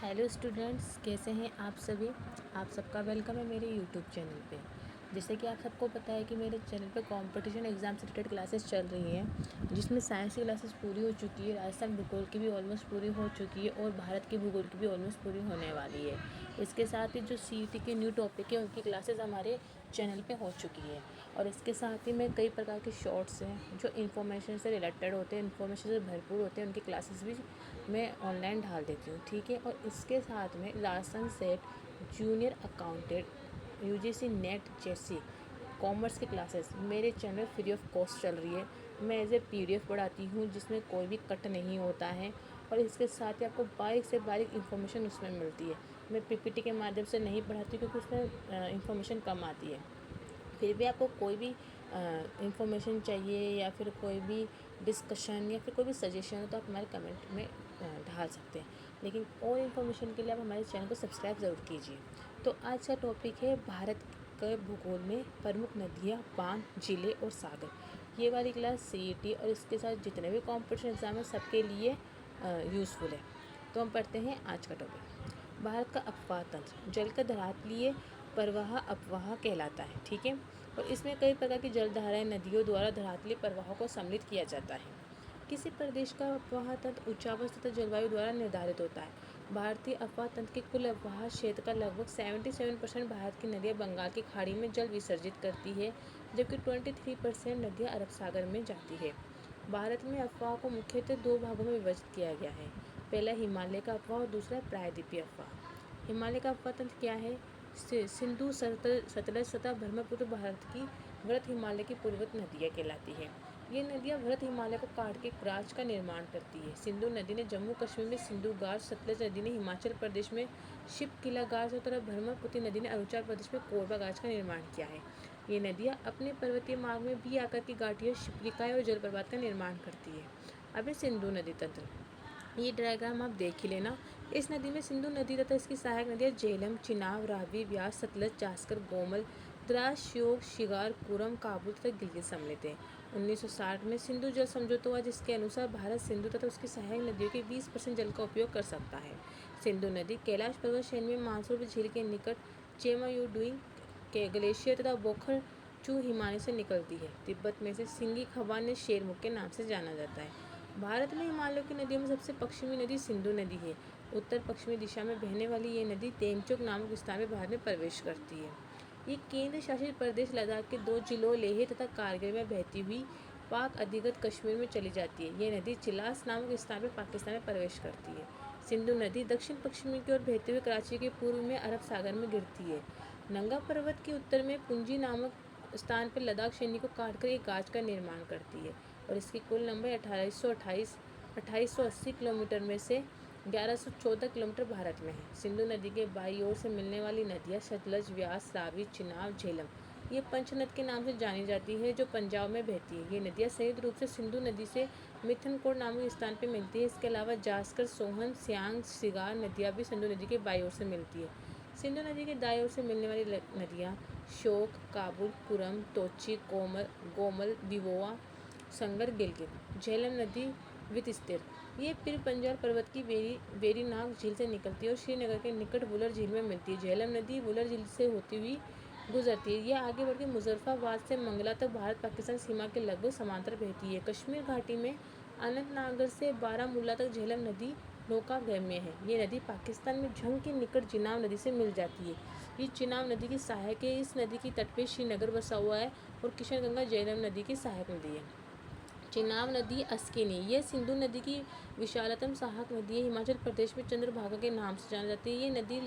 Hello students, कैसे हैं आप सभी। आप सबका वेलकम है मेरे यूट्यूब चैनल पे। जैसे कि आप सबको पता है कि मेरे चैनल पे कंपटीशन एग्ज़ाम से रिलेटेड क्लासेस चल रही हैं, जिसमें साइंस की क्लासेस पूरी हो चुकी है, राजस्थान भूगोल की भी ऑलमोस्ट पूरी हो चुकी है और भारत की भूगोल की भी ऑलमोस्ट पूरी होने वाली है। इसके साथ ही जो सीईटी के न्यू टॉपिक है उनकी क्लासेस हमारे चैनल पे हो चुकी है। और इसके साथ ही मैं कई प्रकार के शॉर्ट्स हैं जो इन्फॉर्मेशन से रिलेटेड होते हैं, इन्फॉर्मेशन से भरपूर होते हैं, उनकी क्लासेस भी मैं ऑनलाइन डाल देती हूँ। ठीक है। और इसके साथ में Rajasthan set junior accountant UGC net जैसी कॉमर्स की क्लासेस मेरे चैनल फ्री ऑफ कॉस्ट चल रही है। मैं एज ए पीडीएफ पढ़ाती हूँ जिसमें कोई भी कट नहीं होता है और इसके साथ ही आपको बारीक से बारीक इन्फॉर्मेशन उसमें मिलती है। मैं पीपीटी के माध्यम से नहीं पढ़ाती क्योंकि उसमें इन्फॉर्मेशन कम आती है। फिर भी आपको कोई भी इंफॉर्मेशन चाहिए या फिर कोई भी डिस्कशन या फिर कोई भी सजेशन हो तो आप हमारे कमेंट में डाल सकते हैं। लेकिन और इन्फॉर्मेशन के लिए आप हमारे चैनल को सब्सक्राइब ज़रूर कीजिए। तो आज का टॉपिक है भारत के भूगोल में प्रमुख नदियाँ, बांध, जिले और सागर। ये वाली क्लास सीईटी और इसके साथ जितने भी कॉम्पिटिशन एग्ज़ाम है सबके लिए यूज़फुल है। तो हम पढ़ते हैं आज का टॉपिक। भारत का अपवाह तंत्र जल का धरातलीय प्रवाह अपवाह कहलाता है। ठीक है। और इसमें कई प्रकार की जलधाराएं नदियों द्वारा धरातलीय प्रवाहों को सम्मिलित किया जाता है। किसी प्रदेश का अपवाह तंत्र उच्चावच तथा जलवायु द्वारा निर्धारित होता है। भारतीय अपवाह तंत्र के कुल अपवाह क्षेत्र का लगभग 77% भारत की नदियाँ बंगाल की खाड़ी में जल विसर्जित करती है, जबकि 23% नदियाँ अरब सागर में जाती है। भारत में अफवाह को मुख्यतः दो भागों में विभाजित किया गया है। पहला हिमालय का अफवाह और दूसरा प्रायद्वीपीय अफवाह। हिमालय का अफवाह तंत्र क्या है? सिंधु सतलज तथा ब्रह्मपुत्र भारत की वृहत हिमालय की पूर्वत नदियाँ कहलाती है। ये नदियाँ वृहत हिमालय को काट के ग्राज का निर्माण करती है। सिंधु नदी ने जम्मू कश्मीर में सिंधु गाज, सतलज नदी ने हिमाचल प्रदेश में शिपकिला गाज और ब्रह्मपुत्र नदी ने अरुणाचल प्रदेश में कोरबा गाज का निर्माण किया है। ये नदियाँ अपने पर्वतीय मार्ग में भी आकर की घाटियों, शिप्लिकाएँ और जलप्रपात का निर्माण करती है। अब सिंधु नदी तंत्र, ये डायग्राम आप देख ही लेना। इस नदी में सिंधु नदी तथा इसकी सहायक नदियाँ झेलम, चिनाब, रावी, व्यास, सतलज, जास्कर, गोमल, द्रास, श्योक, शिगार, कुरम, काबुल तथा गिलगित सम्मिलित है। 1960 में सिंधु जल समझौता हुआ जिसके अनुसार भारत सिंधु तथा उसकी सहायक नदियों के 20% जल का उपयोग कर सकता है। सिंधु नदी कैलाश पर्वत श्रेणी में मानसरोवर झील के निकट चेमायुडुई के ग्लेशियर तथा बोखर चू हिमालय से निकलती है। तिब्बत में से सिंगी खबान ने शेरमुख के नाम से जाना जाता है। भारत में हिमालय की नदियों में सबसे पश्चिमी नदी सिंधु नदी है। उत्तर पश्चिमी दिशा में बहने वाली ये नदी तेमचोक नामक स्थान में भारत में प्रवेश करती है। ये केंद्र शासित प्रदेश लद्दाख के दो जिलों लेह तथा कारगिल में बहती हुई पाक अधिकृत कश्मीर में चली जाती है। ये नदी चिलास नामक स्थान पर पाकिस्तान में प्रवेश करती है। सिंधु नदी दक्षिण पश्चिमी की ओर बहते हुए कराची के पूर्व में अरब सागर में गिरती है। नंगा पर्वत के उत्तर में पुंजी नामक स्थान पर लद्दाख श्रेणी को काटकर एक गाज का निर्माण करती है और इसकी कुल लंबाई 2880 किलोमीटर में से 1114 किलोमीटर भारत में है। सिंधु नदी के बाईं ओर से मिलने वाली नदियाँ सतलज, व्यास, रावी, चिनाब, झेलम ये पंचनद के नाम से जानी जाती है जो पंजाब में बहती है। ये नदियाँ संयुक्त रूप से सिंधु नदी से मिथनकोट नामक स्थान पर मिलती है। इसके अलावा जास्कर, सोहन, स्यांग, सिगार नदियाँ भी सिंधु नदी के बाईं ओर से मिलती है। सिंधु नदी के दाईं ओर से मिलने वाली नदियाँ श्योक, काबुल, कुरम, तोची, गोमल, बिवोआ, संगर, गिलगित। झेलम नदी वितस्तिर ये पीर पंजाल पर्वत की वेरीनाग झील से निकलती है और श्रीनगर के निकट वुलर झील में मिलती है। झेलम नदी वुलर झील से होती हुई गुजरती है। यह आगे बढ़कर मुजफ्फराबाद से मंगला तक भारत पाकिस्तान सीमा के लगभग समांतर बहती है। कश्मीर घाटी में अनंतनागर से बारामूला तक झेलम नदी नौकागम्य है। ये नदी पाकिस्तान में झंग के निकट चिनाब नदी से मिल जाती है। ये चिनाब नदी की सहायक है। इस नदी की तट पे श्रीनगर बसा हुआ है और किशनगंगा झेलम नदी की सहायक नदी है। चिनाब नदी अस्किनी यह सिंधु नदी की विशालतम सहायक नदी है। हिमाचल प्रदेश में चंद्रभागा के नाम से जानी जाती है। ये नदी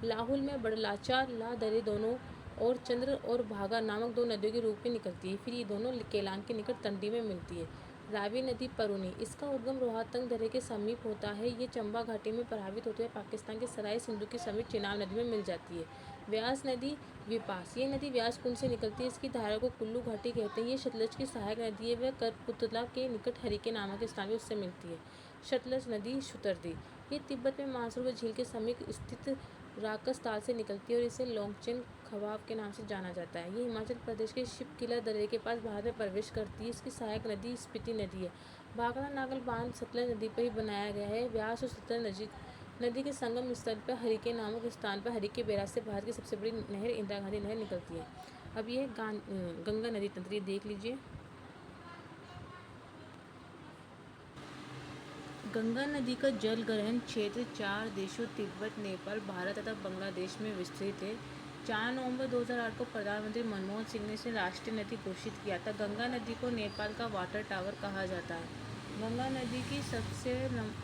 लाहुल में बड़लाचा ला दरे दोनों और चंद्र और भागा नामक दो नदियों के रूप में निकलती है। फिर ये दोनों केलांग के निकट तंडी में मिलती है। रावी नदी परूनी इसका उद्गम रोहतंग दर्रे के समीप होता है। ये चंबा घाटी में प्रभावित होते हुए पाकिस्तान के सराय सिंधु के समीप चिनाब नदी में मिल जाती है। व्यास नदी विपास ये नदी व्यास कुंड से निकलती है। इसकी धारा को कुल्लू घाटी कहते हैं। ये सतलज की सहायक नदी है। वह करपुतला के निकट हरिके नामक स्थान में उससे मिलती है। सतलज नदी शुतरदी ये तिब्बत में मानसरोवर झील के समीप स्थित राकस ताल से निकलती है और इसे लोंगचेन खवाब के नाम से जाना जाता है। ये हिमाचल प्रदेश के शिपकिला दर्रे के पास भारत में प्रवेश करती है। इसकी सहायक नदी स्पीति नदी है। भाखड़ा नागल बांध सतलज नदी पर ही बनाया गया है। व्यास और सतलज नदी के संगम स्थल पर हरिके नामक स्थान पर हरिके बैराज से भारत की सबसे बड़ी नहर इंदिरा गांधी नहर निकलती है। अब ये गंगा नदी तंत्र, ये देख लीजिए। गंगा नदी का जल ग्रहण क्षेत्र 4 देशों तिब्बत, नेपाल, भारत तथा बांग्लादेश में विस्तृत है। 4 नवंबर 2008 को प्रधानमंत्री मनमोहन सिंह ने इसे राष्ट्रीय नदी घोषित किया था। गंगा नदी को नेपाल का वाटर टावर कहा जाता है। गंगा नदी की सबसे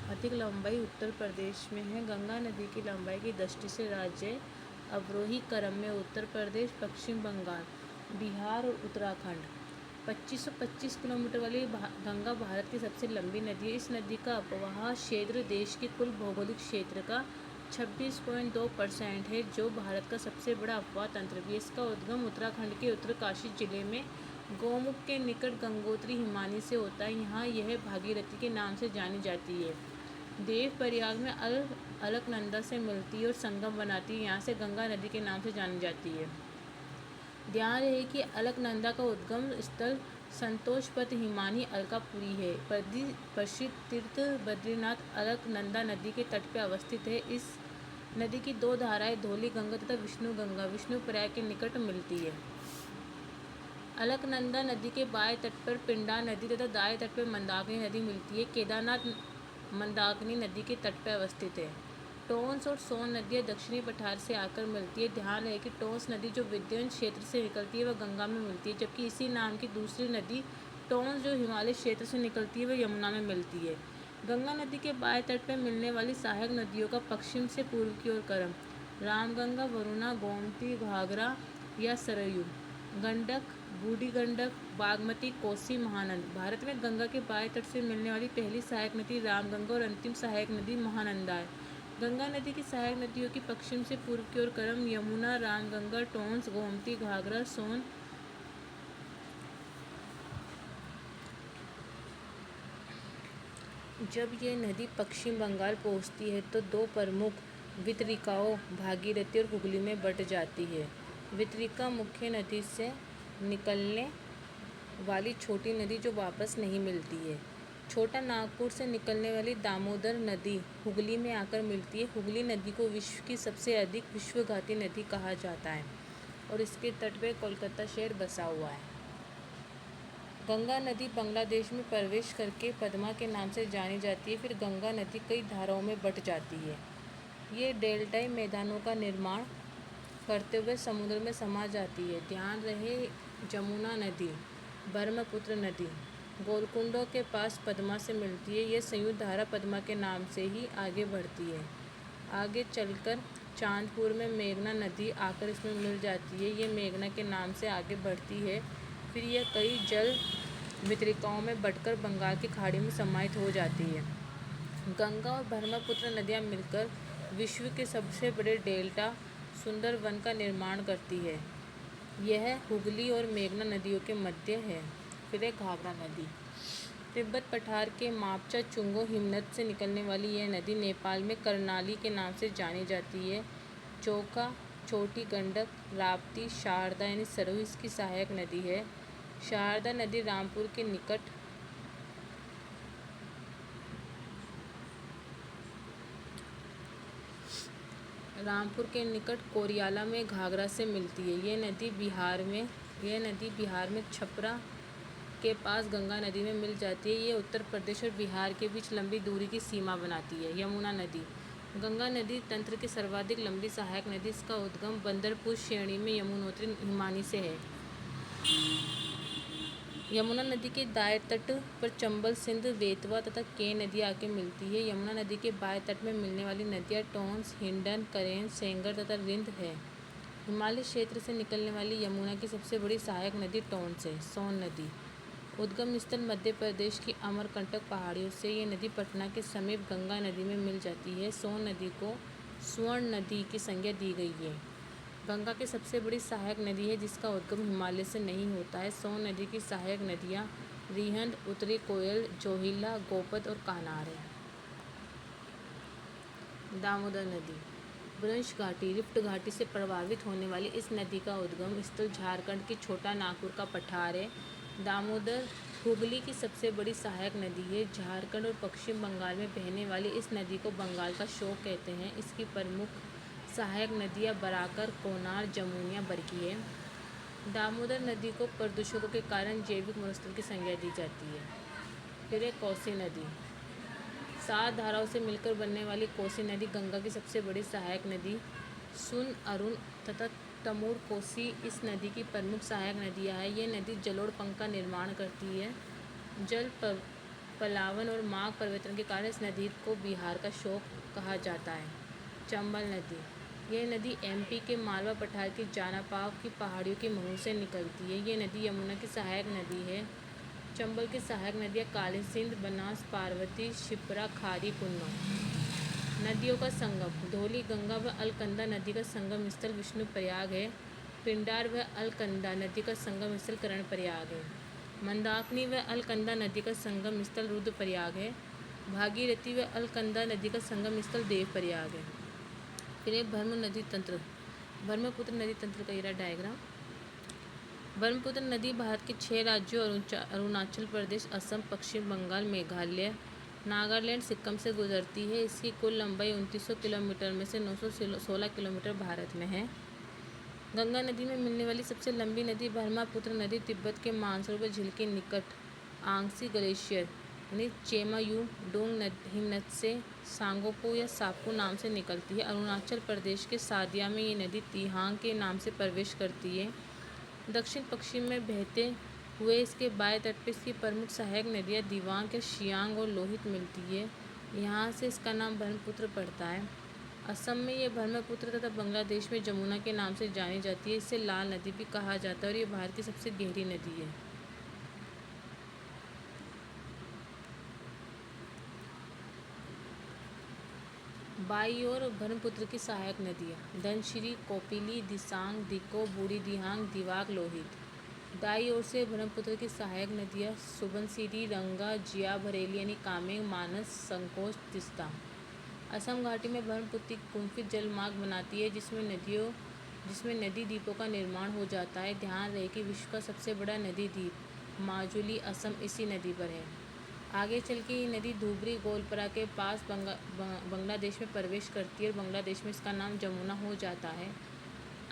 अधिक लंबाई उत्तर प्रदेश में है। गंगा नदी की लंबाई की दृष्टि से राज्य अवरोही क्रम में उत्तर प्रदेश, पश्चिम बंगाल, बिहार और उत्तराखंड। 2525 किलोमीटर वाली गंगा भारत की सबसे लंबी नदी है। इस नदी का अपवाह क्षेत्र देश के कुल भौगोलिक क्षेत्र का 26.2% है, जो भारत का सबसे बड़ा अपवाह तंत्र भी है। इसका उद्गम उत्तराखंड के उत्तरकाशी जिले में गौमुख के निकट गंगोत्री हिमानी से होता है। यहाँ यह भागीरथी के नाम से जानी जाती है। देव प्रयाग में अलकनंदा से मिलती है और संगम बनाती है। यहाँ से गंगा नदी के नाम से जानी जाती है। ध्यान रहे कि अलकनंदा का उद्गम स्थल संतोषपथ हिमानी अलकापुरी है। प्रसिद्ध तीर्थ बद्रीनाथ अलकनंदा नदी के तट पर अवस्थित है। इस नदी की 2 धाराएं धौली गंगा तथा विष्णु गंगा विष्णुप्रयाग के निकट मिलती है। अलकनंदा नदी के बाएं तट पर पिंडा नदी तथा दाएं तट पर मंदाकिनी नदी मिलती है। केदारनाथ मंदाकिनी नदी के तट पर अवस्थित है। टोंस और सोन नदियाँ दक्षिणी पठार से आकर मिलती है। ध्यान रहे कि टोंस नदी जो विंध्य क्षेत्र से निकलती है वह गंगा में मिलती है, जबकि इसी नाम की दूसरी नदी टोंस जो हिमालय क्षेत्र से निकलती है वह यमुना में मिलती है। गंगा नदी के बाएं तट पर मिलने वाली सहायक नदियों का पश्चिम से पूर्व की ओर क्रम: रामगंगा, वरुणा, गोमती, घाघरा या सरयू, गंडक, बूढ़ी गंडक, बागमती, कोसी, महानंदा। भारत में गंगा के बाएं तट से मिलने वाली पहली सहायक नदी रामगंगा और अंतिम सहायक नदी महानंदा है। गंगा नदी की सहायक नदियों की पश्चिम से पूर्व की ओर क्रम: यमुना, रामगंगा, टोंस, गोमती, घाघरा, सोन। जब यह नदी पश्चिम बंगाल पहुंचती है तो 2 प्रमुख वितरिकाओं भागीरथी और हुगली में बट जाती है। वितरिका मुख्य नदी से निकलने वाली छोटी नदी जो वापस नहीं मिलती है। छोटा नागपुर से निकलने वाली दामोदर नदी हुगली में आकर मिलती है। हुगली नदी को विश्व की सबसे अधिक विश्वघाती नदी कहा जाता है और इसके तट पर कोलकाता शहर बसा हुआ है। गंगा नदी बांग्लादेश में प्रवेश करके पद्मा के नाम से जानी जाती है। फिर गंगा नदी कई धाराओं में बट जाती है। ये डेल्टाई मैदानों का निर्माण करते हुए समुद्र में समा जाती है। ध्यान रहे, जमुना नदी, ब्रह्मपुत्र नदी गोलकुंडों के पास पद्मा से मिलती है। यह संयुक्त धारा पद्मा के नाम से ही आगे बढ़ती है। आगे चलकर चांदपुर में मेघना नदी आकर इसमें मिल जाती है। ये मेघना के नाम से आगे बढ़ती है। फिर यह कई जल वितरिकाओं में बटकर बंगाल की खाड़ी में समाहित हो जाती है। गंगा और ब्रह्मपुत्र नदियाँ मिलकर विश्व के सबसे बड़े डेल्टा सुंदरवन का निर्माण करती है। यह हुगली और मेघना नदियों के मध्य है। फिर है घाघरा नदी। तिब्बत पठार के मापचा चुंगो हिमनद से निकलने वाली यह नदी नेपाल में कर्णाली के नाम से जानी जाती है। चोका, छोटी गंडक, राप्ती, शारदा यानी सरयू इसकी सहायक नदी है। शारदा नदी रामपुर के निकट कोरियाला में घाघरा से मिलती है। यह नदी बिहार में छपरा के पास गंगा नदी में मिल जाती है। ये उत्तर प्रदेश और बिहार के बीच लंबी दूरी की सीमा बनाती है। यमुना नदी, गंगा नदी तंत्र की सर्वाधिक लंबी सहायक नदी। इसका उद्गम बंदरपुर श्रेणी में यमुनोत्री हिमानी से है। यमुना नदी के दाएं तट पर चंबल, सिंध, बेतवा तथा केन नदी आके मिलती है। यमुना नदी के बाएं तट में मिलने वाली नदियाँ टोंस, हिंडन, करेन, सेंगर तथा रिंद है। हिमालय क्षेत्र से निकलने वाली यमुना की सबसे बड़ी सहायक नदी टोंस है। सोन नदी, उद्गम स्थल मध्य प्रदेश की अमरकंटक पहाड़ियों से। ये नदी पटना के समीप गंगा नदी में मिल जाती है। सोन नदी को स्वर्ण नदी की संज्ञा दी गई है। गंगा की सबसे बड़ी सहायक नदी है जिसका उद्गम हिमालय से नहीं होता है। सोन नदी की सहायक नदियाँ रिहंद, उत्तरी कोयल, जोहिला, गोपद और कान्हार है। दामोदर नदी, ब्रंश घाटी, रिफ्ट घाटी से प्रभावित होने वाली इस नदी का उद्गम स्थल झारखंड के छोटा नागपुर का पठार है। दामोदर हुगली की सबसे बड़ी सहायक नदी है। झारखंड और पश्चिम बंगाल में बहने वाली इस नदी को बंगाल का शोक कहते हैं। इसकी प्रमुख सहायक नदियाँ बराकर, कोनार, जमुनिया, बरकी है। दामोदर नदी को प्रदूषकों के कारण जैविक मरुस्थल की संज्ञा दी जाती है। फिर है कोसी नदी। 7 धाराओं से मिलकर बनने वाली कोसी नदी गंगा की सबसे बड़ी सहायक नदी। सुन, अरुण तथा तमोर कोसी इस नदी की प्रमुख सहायक नदियाँ हैं। ये नदी जलोढ़ पंख का निर्माण करती है। जल पलावन और माघ परिवर्तन के कारण इस नदी को बिहार का शोक कहा जाता है। चंबल नदी। यह नदी एमपी के मालवा पठार की जानापाव की पहाड़ियों के मुँह से निकलती है। ये नदी यमुना की सहायक नदी है। चंबल की सहायक नदियाँ काली सिंध, बनास, पार्वती, शिप्रा, खारी, पुन्नौ। नदियों का संगम। धौली गंगा व अलकनंदा नदी का संगम स्थल विष्णुप्रयाग है। पिंडार व अलकनंदा नदी का संगम स्थल कर्णप्रयाग है। मंदाकिनी व अलकनंदा नदी का संगम स्थल रुद्रप्रयाग है। भागीरथी व अलकनंदा नदी का संगम स्थल देवप्रयाग है। फिर ब्रह्म नदी तंत्र। ब्रह्मपुत्र नदी तंत्र का ये डायग्राम। ब्रह्मपुत्र नदी भारत के 6 राज्यों अरुणाचल प्रदेश, असम, पश्चिम बंगाल, मेघालय, नागालैंड, सिक्किम से गुजरती है। इसकी कुल लंबाई 2900 किलोमीटर में से 916 किलोमीटर भारत में है। गंगा नदी में मिलने वाली सबसे लंबी नदी ब्रह्मपुत्र नदी तिब्बत के मानसरोवर झील के निकट आंगसी ग्लेशियर यानी चेमायू डोंग हिमनद से सांगोपो या सापू नाम से निकलती है। अरुणाचल प्रदेश के सादिया में ये नदी तिहांग के नाम से प्रवेश करती है। दक्षिण पश्चिम में बहते हुए इसके बाएं तट पर इसकी प्रमुख सहायक नदियाँ दिबांग या शियांग और लोहित मिलती है। यहाँ से इसका नाम ब्रह्मपुत्र पड़ता है। असम में ये ब्रह्मपुत्र तथा बांग्लादेश में जमुना के नाम से जानी जाती है। इसे लाल नदी भी कहा जाता है और ये भारत की सबसे गहरी नदी है। बाई ओर ब्रह्मपुत्र की सहायक नदियाँ धनसिरी, कोपिली, दिसांग, दिको, बूढ़ी दिहांग, दिवाक, लोहित। दाई ओर से ब्रह्मपुत्र की सहायक नदियाँ सुबनसिरी, रंगा, जिया भरेली यानी कामेंग, मानस, संकोच, तिस्ता। असम घाटी में ब्रह्मपुत्र कुंभित जलमार्ग बनाती है जिसमें नदी द्वीपों का निर्माण हो जाता है। ध्यान रहे कि विश्व का सबसे बड़ा नदी द्वीप माजुली असम इसी नदी पर है। आगे चल के ये नदी धुबरी गोलपरा के पास बांग्लादेश में प्रवेश करती है और बांग्लादेश में इसका नाम जमुना हो जाता है।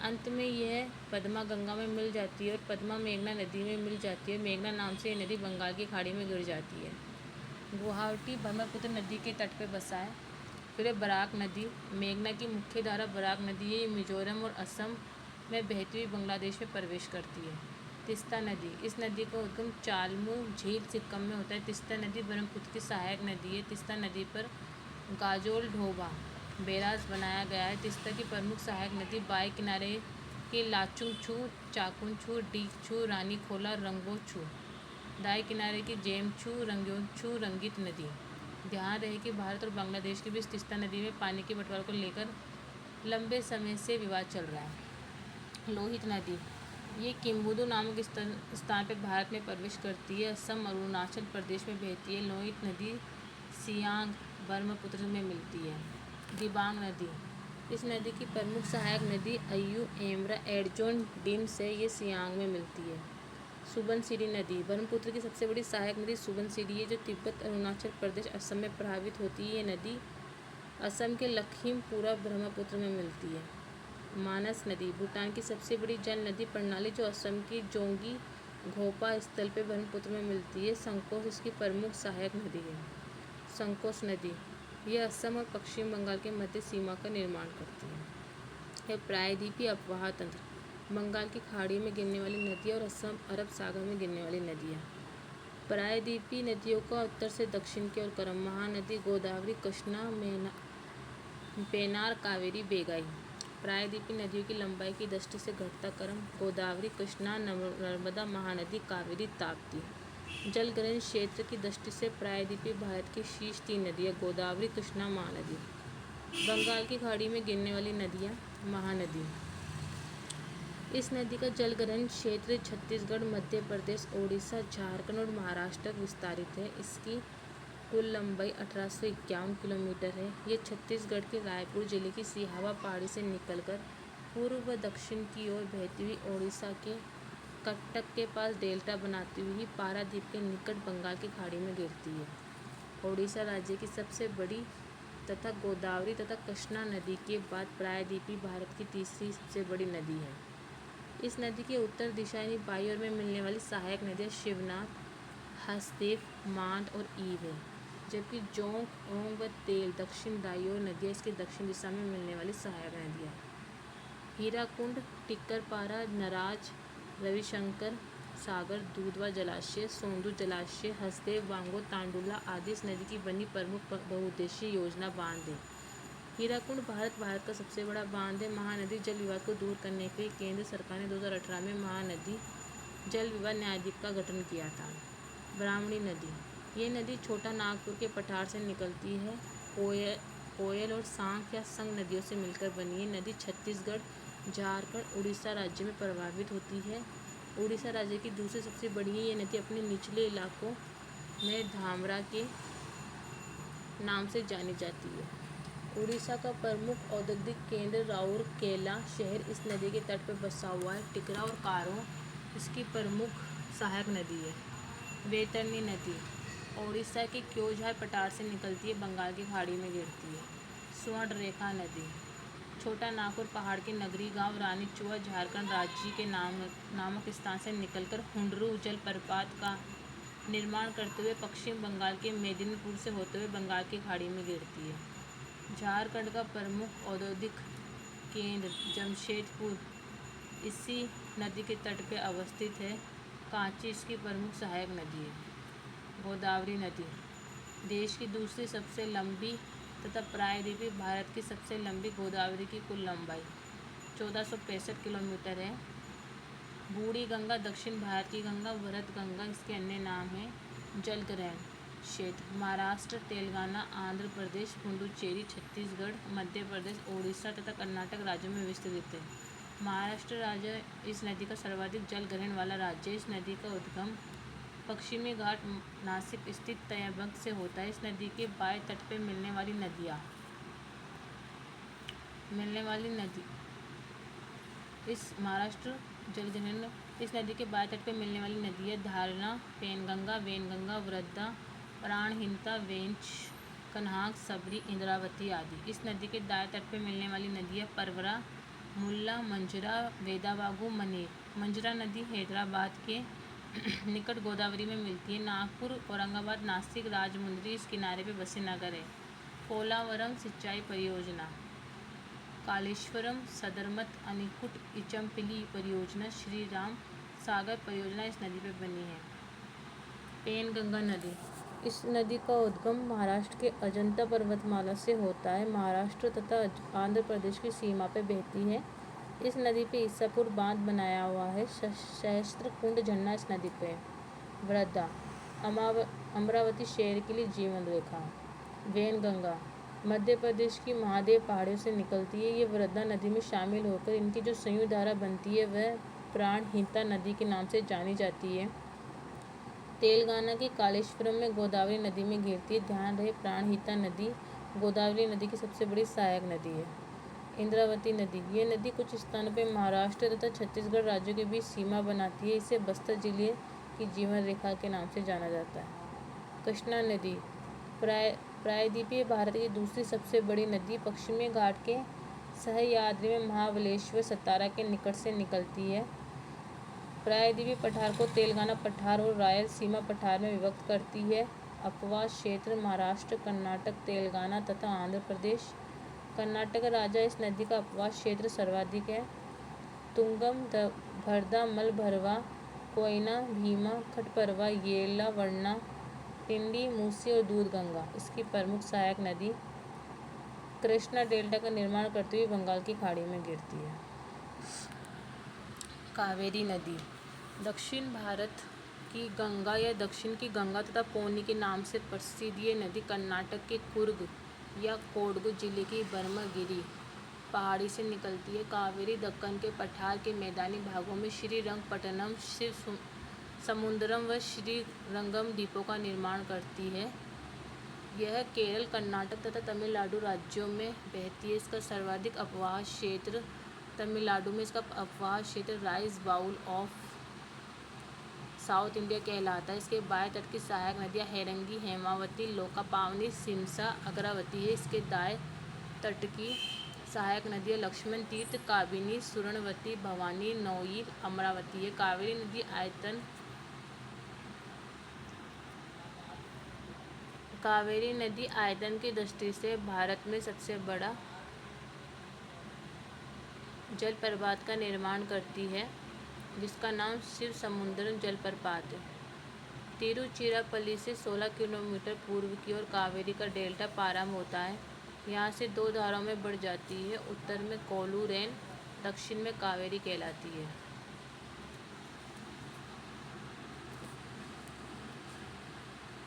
अंत में यह पद्मा गंगा में मिल जाती है और पद्मा मेघना नदी में मिल जाती है। मेघना नाम से ये नदी बंगाल की खाड़ी में गिर जाती है। गुवाहाटी ब्रह्मपुत्र नदी के तट पर बसा है। फिर बराक नदी। मेघना की मुख्य धारा बराक नदी है। ये मिजोरम और असम में बहती हुई बांग्लादेश में प्रवेश करती है। तिस्ता नदी। इस नदी का उद्गम चालमू झील सिक्किम में होता है। तिस्ता नदी ब्रह्मपुत्र की सहायक नदी है। तिस्ता नदी पर गाजोल ढोबा बैराज बनाया गया है। तिस्ता की प्रमुख सहायक नदी बाएं किनारे के लाचुंगछू, चाकुंछू, डीकछू, रानीखोला, रंगोछू। दाएं किनारे की जेमछू, रंग्योछू, रंगित नदी। ध्यान रहे कि भारत और बांग्लादेश के बीच तिस्ता नदी में पानी के बंटवारे को लेकर लंबे समय से विवाद चल रहा है। लोहित नदी। ये किम्बुदु नामक स्थान पर भारत में प्रवेश करती है। असम और अरुणाचल प्रदेश में बहती है। लोहित नदी सियांग ब्रह्मपुत्र में मिलती है। दिबांग नदी। इस नदी की प्रमुख सहायक नदी अयू, एमरा, एडजोन, डिम्स है। ये सियांग में मिलती है। सुबनसिरी नदी। ब्रह्मपुत्र की सबसे बड़ी सहायक नदी सुबनसिरी है जो तिब्बत, अरुणाचल प्रदेश, असम में प्रवाहित होती है। ये नदी असम के लखीमपुरा ब्रह्मपुत्र में मिलती है। मानस नदी। भूटान की सबसे बड़ी जल नदी प्रणाली जो असम की जोंगी घोपा स्थल पर ब्रह्मपुत्र में मिलती है। संकोच इसकी प्रमुख सहायक नदी है। संकोच नदी। यह असम और पश्चिम बंगाल के मध्य सीमा का निर्माण करती है। यह प्रायद्वीपीय अपवाह तंत्र। बंगाल की खाड़ी में गिरने वाली नदियाँ और असम अरब सागर में गिरने वाली नदियाँ। प्रायद्वीपीय नदियों का उत्तर से दक्षिण की ओर क्रम महानदी गोदावरी, कृष्णा, पेनार, कावेरी, बेगाई। प्रायद्वीपीय नदियों की लंबाई की दृष्टि से घटता क्रम गोदावरी, कृष्णा, नर्मदा, महानदी, कावेरी, ताप्ती। जलग्रहण क्षेत्र की दृष्टि से प्रायद्वीपीय भारत की शीर्ष 3 नदियाँ गोदावरी, कृष्णा, महानदी। बंगाल की खाड़ी में गिरने वाली नदियाँ महानदी। इस नदी का जलग्रहण क्षेत्र छत्तीसगढ़, मध्य प्रदेश, ओडिशा, झारखंड और महाराष्ट्र तक विस्तारित है। इसकी कुल लंबाई 1851 किलोमीटर है। ये छत्तीसगढ़ के रायपुर जिले की सिहावा पहाड़ी से निकलकर पूर्व व दक्षिण की ओर बहती हुई ओडिशा के कटक के पास डेल्टा बनाती हुई पारादीप के निकट बंगाल की खाड़ी में गिरती है। ओडिशा राज्य की सबसे बड़ी तथा गोदावरी तथा कृष्णा नदी के बाद प्रायद्वीपी भारत की तीसरी सबसे बड़ी नदी है। इस नदी के उत्तर दिशा यानी बाई ओर में मिलने वाली सहायक नदियाँ शिवनाथ, हसदेव, मांड और ईव है, जबकि जोंक, ओंग व तेल दक्षिण दाई ओर नदियाँ इसके दक्षिण दिशा में मिलने वाली सहायक नदियाँ हैं। हीराकुंड, टिक्करपारा, नराज, रविशंकर सागर, दूधवा जलाशय, सोंदू जलाशय, हसदेव, वांगो, तांडुला आदि इस नदी की बनी प्रमुख बहुउद्देशीय योजना बांध है। हीराकुंड भारत का सबसे बड़ा बांध है। महानदी जल विवाद को दूर करने के लिए केंद्र सरकार ने 2018 में महानदी जल विवाद न्यायाधिक का गठन किया था। ब्राह्मणी नदी, ये नदी छोटा नागपुर के पठार से निकलती है। कोयल और सांख या संग नदियों से मिलकर बनी है। नदी छत्तीसगढ़, झारखंड, उड़ीसा राज्य में प्रवाहित होती है। उड़ीसा राज्य की दूसरी सबसे बड़ी है। ये नदी अपने निचले इलाकों में धामरा के नाम से जानी जाती है। उड़ीसा का प्रमुख औद्योगिक केंद्र राउरकेला शहर इस नदी के तट पर बसा हुआ है। टिकरा और कारों इसकी प्रमुख सहायक नदी है। वैतरणी नदी ओडिशा के क्योंझार पठार से निकलती है, बंगाल की खाड़ी में गिरती है। स्वर्णरेखा नदी छोटा नागपुर पहाड़ के नगरी गांव रानीचुआ झारखंड राज्य के नामक स्थान से निकलकर हुंडरू जलप्रपात का निर्माण करते हुए पश्चिम बंगाल के मेदिनीपुर से होते हुए बंगाल की खाड़ी में गिरती है। झारखंड का प्रमुख औद्योगिक केंद्र जमशेदपुर इसी नदी के तट पर अवस्थित है। कांची इसकी प्रमुख सहायक नदी है। गोदावरी नदी देश की दूसरी सबसे लंबी तथा प्रायद्वीपीय भारत की सबसे लंबी गोदावरी की कुल लंबाई 1465 किलोमीटर है। बूढ़ी गंगा दक्षिण भारत की गंगा, वरद गंगा इसके अन्य नाम है। जलग्रहण क्षेत्र महाराष्ट्र, तेलंगाना, आंध्र प्रदेश, पुडुचेरी, छत्तीसगढ़, मध्य प्रदेश, ओडिशा तथा कर्नाटक राज्यों में विस्तृत है। महाराष्ट्र राज्य इस नदी का सर्वाधिक जल ग्रहण वाला राज्य है। इस नदी का उद्गम पश्चिमी घाट नासिक स्थित त्र्यंबक से होता है। इस नदी के बाएं तट पर मिलने वाली नदी इस महाराष्ट्र जलग्रहण इस नदी के बाएं तट पर मिलने वाली नदी है धारणा, पेनगंगा, वेनगंगा, वृद्धा, प्राणहिता, वेंच, कन्हाक, सबरी, इंद्रावती आदि। इस नदी के दाएं तट पर मिलने वाली नदियाँ परवरा, मुल्ला, मंजरा, वेदावागु, मनेर। मंजरा नदी हैदराबाद के निकट गोदावरी में मिलती है। नागपुर, औरंगाबाद, नासिक, राजमुंद्री इस किनारे पे बसे नगर है। पोलावरम सिंचाई परियोजना, कालेश्वरम, सदरमत, अनिकुट, इचमपिली परियोजना, श्री राम सागर परियोजना इस नदी पर बनी है। पेनगंगा नदी इस नदी का उद्गम महाराष्ट्र के अजंता पर्वतमाला से होता है। महाराष्ट्र तथा आंध्र प्रदेश की सीमा पर बहती है। इस नदी पे ईसापुर बांध बनाया हुआ है। सहस्त्रकुंड झरना इस नदी पे है। वृद्धा अमरावती शहर के लिए जीवन रेखा। वेनगंगा मध्य प्रदेश की महादेव पहाड़ियों से निकलती है। ये वृद्धा नदी में शामिल होकर इनकी जो संयुक्त धारा बनती है वह प्राणहिता नदी के नाम से जानी जाती है। तेलंगाना के कालेश्वरम में गोदावरी नदी में गिरती है। ध्यान रहे प्राणहिता नदी गोदावरी नदी की सबसे बड़ी सहायक नदी है। इंद्रावती नदी ये नदी कुछ स्थानों पर महाराष्ट्र तथा छत्तीसगढ़ राज्यों के बीच सीमा बनाती है। इसे बस्तर जिले की जीवन रेखा के नाम से जाना जाता है। कृष्णा नदी प्रायद्वीपीय भारत की दूसरी सबसे बड़ी नदी पश्चिमी घाट के सह्याद्री में महाबलेश्वर सतारा के निकट से निकलती है। प्रायद्वीपीय पठार को तेलंगाना पठार और रायलसीमा पठार में विभक्त करती है। अपवास क्षेत्र महाराष्ट्र, कर्नाटक, तेलंगाना तथा आंध्र प्रदेश। कर्नाटक राज्य इस नदी का अपवास क्षेत्र सर्वाधिक है। तुंगम, भरदा, मलभरवा, कोयना, भीमा, खटपरवा, येला, वर्णा, टिंडी, मूसी और दूधगंगा इसकी प्रमुख सहायक नदी। कृष्णा डेल्टा का निर्माण करते हुए बंगाल की खाड़ी में गिरती है। कावेरी नदी दक्षिण भारत की गंगा या दक्षिण की गंगा तथा पौनी के नाम से प्रसिद्ध ये नदी कर्नाटक के कुर्ग या कोडगु जिले की ब्रह्मगिरी पहाड़ी से निकलती है। कावेरी दक्कन के पठार के मैदानी भागों में श्रीरंगपट्टनम, शिव समुद्रम व श्रीरंगम द्वीपों का निर्माण करती है। यह केरल, कर्नाटक तथा तमिलनाडु राज्यों में बहती है। इसका सर्वाधिक अपवास क्षेत्र तमिलनाडु में इसका अपवास क्षेत्र rice bowl of south India कहलाता है। इसके बाएं तट की सहायक नदियाँ हैरंगी, हेमावती, लोका पावनी, सिमसा, अग्रावती है। इसके दाएं तट की सहायक नदियाँ लक्ष्मण तीर्थ, काबिनी, सुवर्णवती, भवानी, नौईल, अमरावती है। कावेरी नदी आयतन की दृष्टि से भारत में सबसे बड़ा जलप्रपात का निर्माण करती है, जिसका नाम शिव समुद्रम जलप्रपात है। तिरुचिरापल्ली से 16 किलोमीटर पूर्व की ओर कावेरी का डेल्टा प्रारंभ होता है। यहाँ से दो धाराओं में बढ़ जाती है। उत्तर में कोलूरेन, दक्षिण में कावेरी कहलाती है।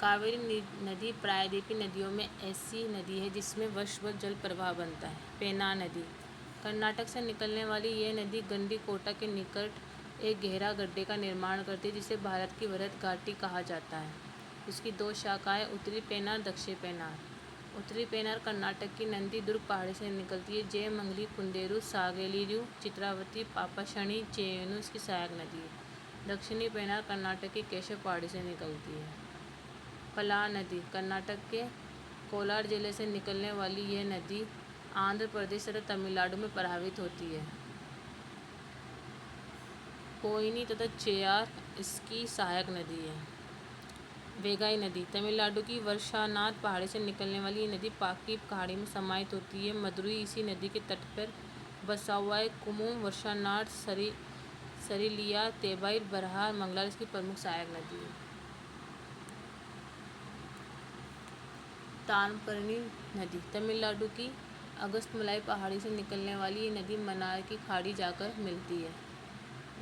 कावेरी नदी प्रायद्वीपीय नदियों में ऐसी नदी है जिसमें वर्षभर जल प्रवाह बनता है। पेन्नार नदी कर्नाटक से निकलने वाली यह नदी गंडीकोटा के निकट एक गहरा गड्ढे का निर्माण करती है, जिसे भारत की वृहद घाटी कहा जाता है। इसकी दो शाखाएं उत्तरी पेन्नार, दक्षिणी पेन्नार। उत्तरी पेन्नार कर्नाटक की नंदी दुर्ग पहाड़ी से निकलती है। जयमंगली, कुंदेरू, सागेलीरू, चित्रावती, पापाशणी, चेयनू इसकी सहायक नदी है। दक्षिणी पेन्नार कर्नाटक की केशव पहाड़ी से निकलती है। पलार नदी कर्नाटक के कोलार जिले से निकलने वाली यह नदी आंध्र प्रदेश तथा तमिलनाडु में प्रवाहित होती है। कोयनी तथा चेयार इसकी सहायक नदी है। वेगाई नदी तमिलनाडु की वर्षानाथ पहाड़ी से निकलने वाली ये नदी पाकी खाड़ी में समाहित होती है। मदुरई इसी नदी के तट पर बसा हुआ है। कुमुम, वर्षानाथ, सरिलिया, तेबाई, बरहार, मंगलार इसकी प्रमुख सहायक नदी है। ताम्रपर्णी नदी तमिलनाडु की अगस्त्यमलाई पहाड़ी से निकलने वाली ये नदी मन्नार की खाड़ी जाकर मिलती है।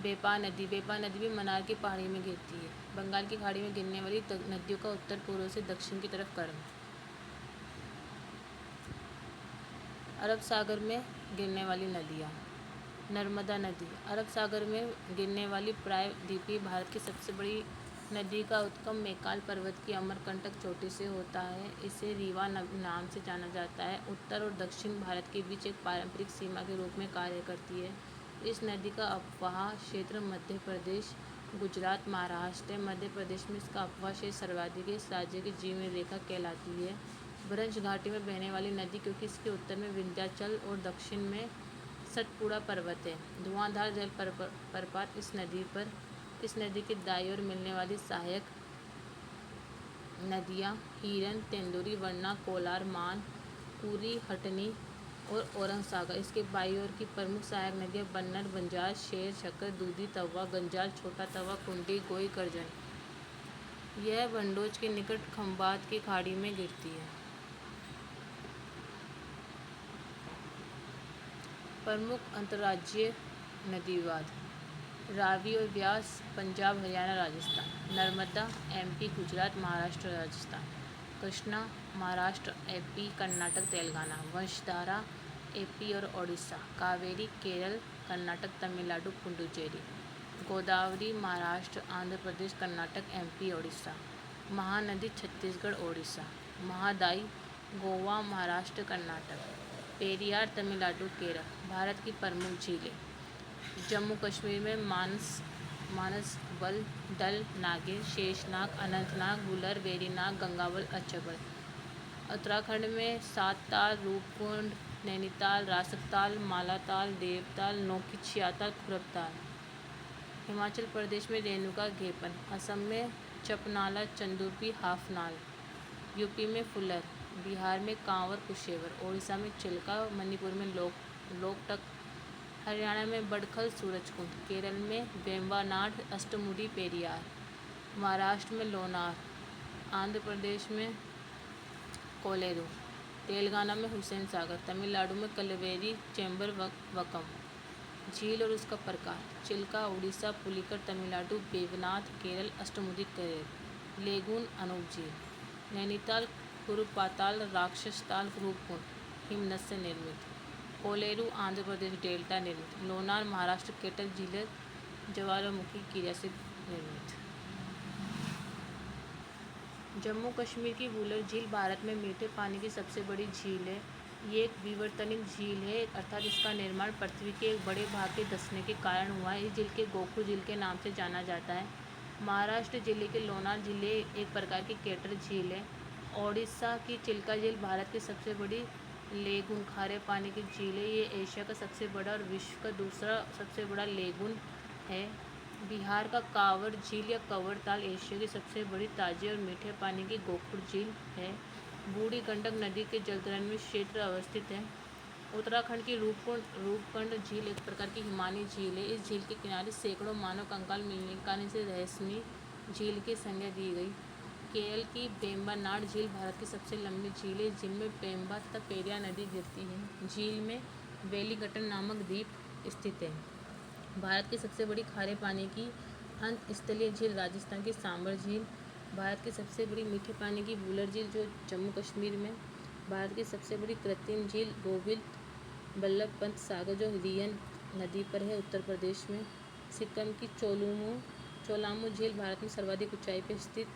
बेपार नदी भी मन्नार की पहाड़ी में गिरती है। बंगाल की खाड़ी में गिरने वाली नदियों का उत्तर पूर्व से दक्षिण की तरफ क्रम। अरब सागर में गिरने वाली नदियाँ। नर्मदा नदी अरब सागर में गिरने वाली प्रायद्वीपीय भारत की सबसे बड़ी नदी का उद्गम मैकाल पर्वत की अमरकंटक चोटी से होता है। इसे रीवा नाम से जाना जाता है। उत्तर और दक्षिण भारत के बीच एक पारंपरिक सीमा के रूप में कार्य करती है। इस नदी का अपवाह क्षेत्र मध्य प्रदेश, गुजरात, महाराष्ट्र है। मध्य प्रदेश में इसका अपवाह क्षेत्र सर्वाधिक है। इस राज्य की जीवन रेखा कहलाती है ब्रज घाटी में बहने वाली नदी, क्योंकि इसके उत्तर में विंध्याचल और दक्षिण में सतपुड़ा पर्वत है। धुआंधार जल प्रपात इस नदी के दाईं ओर मिलने वाली सहायक नदियाँ हिरन, तेंदुरी, वरना, कोलार, मान, पूरी, हटनी और औरंग सागर। इसके बाईं ओर की प्रमुख सहायक नदियाँ बन्नर, बंजार, शेर, शक्कर, दूधी, तवा, गंजाल, छोटा तवा, कुंडी, गोई, करजन। यह भंडोज के निकट खंभात की खाड़ी में गिरती है। प्रमुख अंतर्राज्यीय नदी विवाद। रावी और Beas Punjab, Haryana, Rajasthan. Narmada MP, Gujarat, Maharashtra, Rajasthan. Krishna Maharashtra, AP, Karnataka, Telangana. Vamsadhara AP और ओडिशा। कावेरी केरल, कर्नाटक, तमिलनाडु, पुडुचेरी। गोदावरी महाराष्ट्र, आंध्र प्रदेश, कर्नाटक, एमपी, ओडिशा। महानदी छत्तीसगढ़, ओडिशा। महादाई गोवा, महाराष्ट्र, कर्नाटक। पेरियार तमिलनाडु, केरल। भारत की प्रमुख झीलें। जम्मू कश्मीर में मानस, बल, डल, नागिन, शेषनाग, अनंतनाग, वुलर, वेरीनाग, गंगावल, अक्षरबल। उत्तराखंड में सातताल, रूपकुंड, नैनीताल, रासकताल, मालाताल, देवताल, नौखिचियाताल, खुरबताल। हिमाचल प्रदेश में रेणुका, घेपन। असम में चपनाला, चंदुरपी, हाफनाल। यूपी में फुलर। बिहार में कांवर, कुशेवर। ओडिशा में चिल्का। मणिपुर में लोकटक। हरियाणा में बड़खल, सूरजकुंड। केरल में वेम्बनाड, अष्टमुडी, पेरियार। महाराष्ट्र में लोनार। आंध्र प्रदेश में कोलेरू। तेलंगाना में हुसैन सागर। तमिलनाडु में कलवेरी, चेंबर वकम। झील और उसका प्रकार। चिल्का उड़ीसा, पुलिकर तमिलनाडु, वेवनाथ केरल, अष्टमुडी केरल। लेगून अनूप झील। नैनीताल कुरुपाताल, राक्षसताल, रूपकुंड हिमनद से निर्मित। कोलेरू आंध्र प्रदेश डेल्टा निर्मित। लोनार महाराष्ट्र केटल झील ज्वालामुखी क्रिया से निर्मित। जम्मू कश्मीर की वुलर झील भारत में मीठे पानी की सबसे बड़ी झील है। ये एक विवर्तनिक झील है, अर्थात इसका निर्माण पृथ्वी के एक बड़े भाग के धंसने के कारण हुआ है। इस झील के गोखू झील के नाम से जाना जाता है। महाराष्ट्र जिले के लोनार जिले एक प्रकार की केटर झील है। ओडिशा की चिल्का झील भारत की सबसे बड़ी लेगून खारे पानी की झील है। ये एशिया का सबसे बड़ा और विश्व का दूसरा सबसे बड़ा लेगून है। बिहार का कांवड़ झील या कंवर ताल एशिया की सबसे बड़ी ताजे और मीठे पानी की गोखुर झील है। बूढ़ी गंडक नदी के जलग्रहण में क्षेत्र अवस्थित है। उत्तराखंड की रूपकुंड झील एक प्रकार की हिमानी झील है। इस झील के किनारे सैकड़ों मानव कंकाल मिलने के कारण इसे रहस्यमयी झील की संज्ञा दी गई। केरल की वेम्बनाड झील भारत की सबसे लंबी झील है। जिनमें पेम्बा तथा पेरियार नदी गिरती है। झील में वेलिंगटन नामक द्वीप स्थित है। भारत की सबसे बड़ी खारे पानी की अंतस्थलीय झील राजस्थान की सांबर झील। भारत की सबसे बड़ी मीठे पानी की वुलर झील जो जम्मू कश्मीर में। भारत की सबसे बड़ी कृत्रिम झील गोविंद बल्लभ पंत सागर जो रियन नदी पर है उत्तर प्रदेश में। सिक्किम की चोलामू झील भारत में सर्वाधिक ऊंचाई पर स्थित।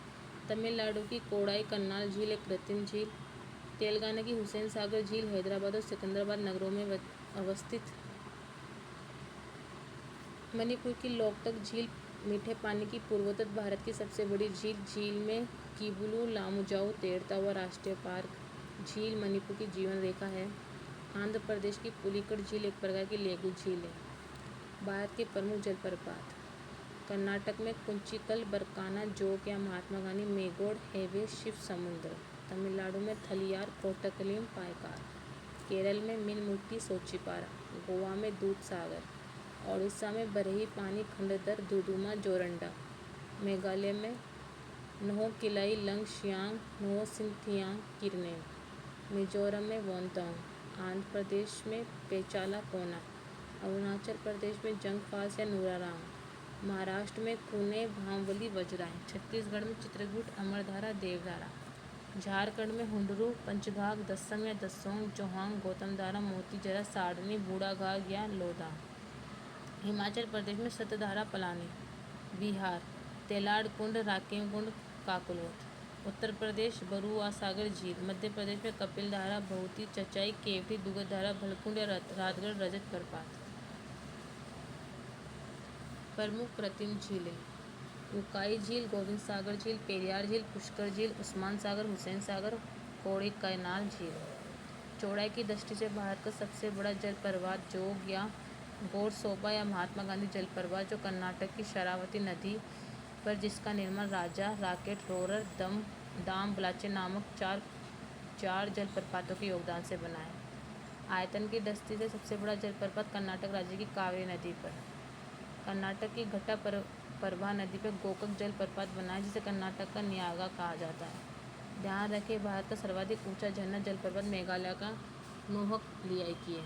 तमिलनाडु की कोडाई कन्नाल झील एक कृत्रिम झील। तेलंगाना की हुसैन सागर झील हैदराबाद और सिकंदराबाद नगरों में अवस्थित। मणिपुर की लोकटक झील मीठे पानी की पूर्वोत्तर भारत की सबसे बड़ी झील। झील में किबुलु लामुजाऊ तैरता हुआ राष्ट्रीय पार्क। झील मणिपुर की जीवन रेखा है। आंध्र प्रदेश की पुलिकट झील एक प्रकार की लेगू झील है। भारत के प्रमुख जलप्रपात कर्नाटक में कुंचिकल बरकाना जोग या महात्मा गांधी मेगोड हेवे शिव समुद्र। तमिलनाडु में थलियार कोट्टकलिम पायकार। केरल में मीनमुट्टी सोचिपारा। गोवा में दूध सागर। ओडिशा में बरही पानी खंडदर दुदुमा जोरंडा। मेघालय में नोहोकिलाई लंग शियांग नोहोसिंथियांग किरनेम। मिजोरम में वोंतोंग। आंध्र प्रदेश में पेचाला कोना। अरुणाचल प्रदेश में जंग फाल्स या नूरारांग। महाराष्ट्र में कुने भांवली वजराएं। छत्तीसगढ़ में चित्रकूट अमरधारा देवधारा। झारखंड में हुंडरू पंचघाघ दस्सम या दस्सोंग जोहांग गौतमधारा मोतीजरा साडनी बूढ़ाघाघ या लोधा। हिमाचल प्रदेश में सतधारा पलानी। बिहार तेलाड़ कुंड राकेम कुंड काकलोथ। उत्तर प्रदेश बरुआ सागर झील। मध्य प्रदेश में कपिल धारा बहुती चचाई केवटी दुगध धारा भलकुंड या रातगढ़ रजत प्रपात। प्रमुख कृत्रिम झीलें उकाई झील गोविंद सागर झील पेरियार झील पुष्कर झील उस्मान सागर हुसैन सागर कोड़ईकनाल झील। चौड़ाई की दृष्टि से भारत का सबसे बड़ा जलप्रपात जोग या गोरसोबा या महात्मा गांधी जलप्रपात जो कर्नाटक की शरावती नदी पर जिसका निर्माण राजा राकेट रोरर दाम ब्लाचे नामक चार जलप्रपातों के योगदान से बना है। आयतन की दृष्टि से सबसे बड़ा जलप्रपात कर्नाटक राज्य की कावेरी नदी पर कर्नाटक की घट्टापरभा नदी पर गोकक जलप्रपात बना है जिसे कर्नाटक का न्यागा कहा जाता है। ध्यान रखें भारत का सर्वाधिक ऊंचा झरना जलप्रपात मेघालय का नोहक की है।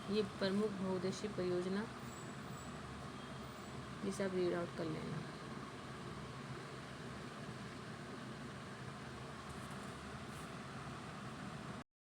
ये प्रमुख बहुउद्देशीय परियोजना जिसे आप रीड आउट कर लेना।